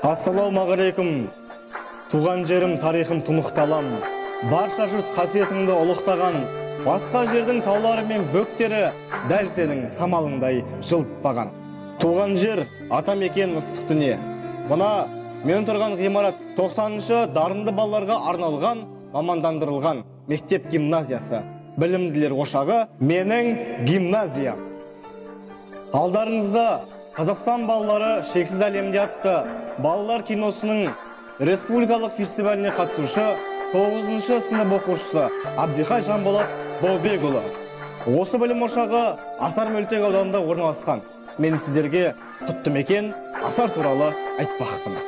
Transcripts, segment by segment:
Ассалаумағалейкум. Туған жерім, тарихым тұнықталам. Барша жұрт қасиетіңді ұлықтаған. Басқа жердің таулары мен бөктері дәл сенің самалыңдай жылытпаған. Туған жер, атамекен ыстық дүние. Мына мен тұрған ғимарат 90-шы дарынды балаларға арналған, мамандандырылған мектеп гимназиясы. Білімділер ошағы менің гимназиям. Алдарыңызда Қазақстан балалары шексіз әлемде атты балалар киносының республикалық фестиваліне қатысушы 9-шы сынып оқушысы Абдихай Жанболат Баубекұлы. Осы білім ошағы Асар мөлтек ауданында орналасқан. Мен сіздерге құтты мекен Асар туралы айтпақпын.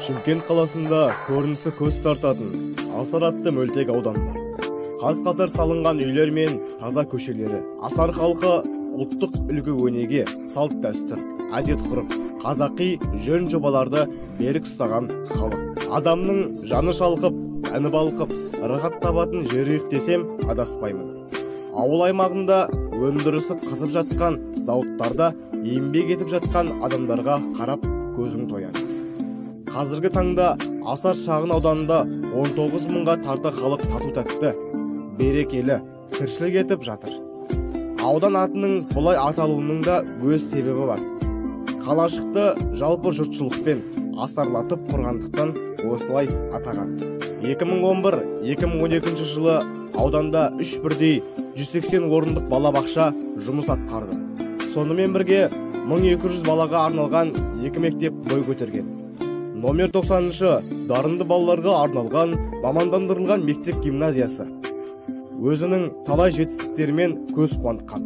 Шымкент қаласында көрінісі көз тартатын Асар атты мөлтек аудан бар. Қаз-қатар салынған үйлер мен таза көшелері. Асар халқы ұлттық үлгі өнеге, салт дәстүр, әдет ғұрып, қазақи жөн жобаларды берік ұстаған халық. Адамның жаны шалқып, тәні балқып, рахат табатын жері десем адаспаймын. Ауыл аймағында өндірісі қызып жатқан зауыттарда еңбек етіп жатқан адамдарға қарап көзің тояды. Қазіргі таңда Асар шағын ауданында 19 мыңға тарта халық тату-тәтті, берекелі тіршілік етіп жатыр. Аудан атының бұлай аталуының да өз себебі бар. Қалашықты жалпы жұртшылықпен асарлатып құрғандықтан осылай атаған. 2011-2012 жылы ауданда 3 бірдей 180 орындық балабақша жұмыс атқарды. Сонымен бірге 1200 балаға арналған 2 мектеп бой көтерген. Номер 90-шы дарынды балаларға арналған мамандандырылған мектеп гимназиясы өзінің талай жетістіктерімен көз қуантқан.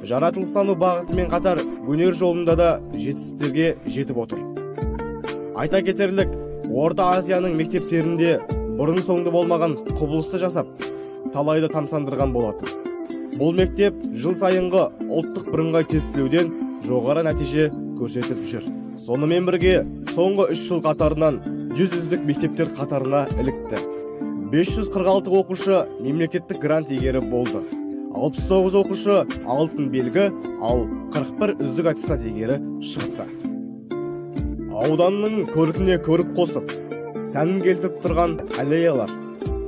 Жаратылыстану бағытымен қатар өнер жолында да жетістіктерге жетіп отыр. Айта кетерлік, Орта Азияның мектептерінде бұрын соңды болмаған құбылысты жасап, талайды тамсандырған болатын. Бұл мектеп жыл сайынғы ұлттық бірыңғай тестілеуден жоғары нәтиже көрсетіп жүр. Сонымен бірге, соңғы 3 жыл қатарынан 100 үздік мектептер қатарына ілікті. 546 оқушы мемлекеттік грант иегері болды. 69 оқушы алтын белгі, ал 41 үздік аттестат иегері шықты. Ауданның көркіне көрік қосып, сәнін келтіріп тұрған аллеялар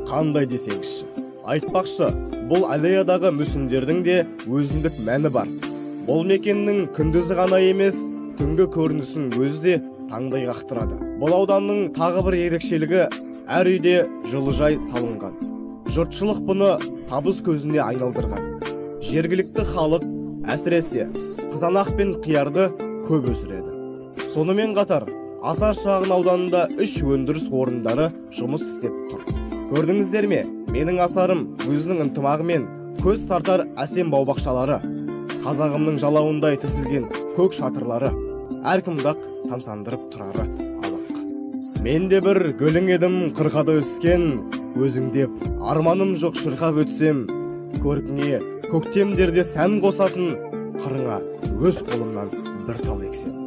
қандай десеңізші. Айтпақшы, бұл аллеядағы мүсіндердің де өзіндік мәні бар. Бұл мекеннің күндізі ғана емес, түнгі көрінісін өзі де таңдай қақтырады. Бұл ауданның тағы бір ерекшелігі, әр үйде жылыжай салынған. Жұртшылық бұны табыс көзіне айналдырған. Жергілікті халық әсіресе қызанақ пен қиярды көп өсіреді. Сонымен қатар, Асар шағын ауданында 3 өндіріс орындары жұмыс істеп тұр. Көрдіңіздер ме? Менің Асарым өзінің ынтымағымен көз тартар әсем баубақшалары, қазағымның жалауындай тізілген көк шатырлары, әркімдақ тамсандырып тұрары. Мен де бір гүлің едім қырқада өскен, өзің деп арманым жоқ шырқап өтсем, көркіңе көктемдерде сән қосатын, қырыңа өз қолымнан бір тал ексем.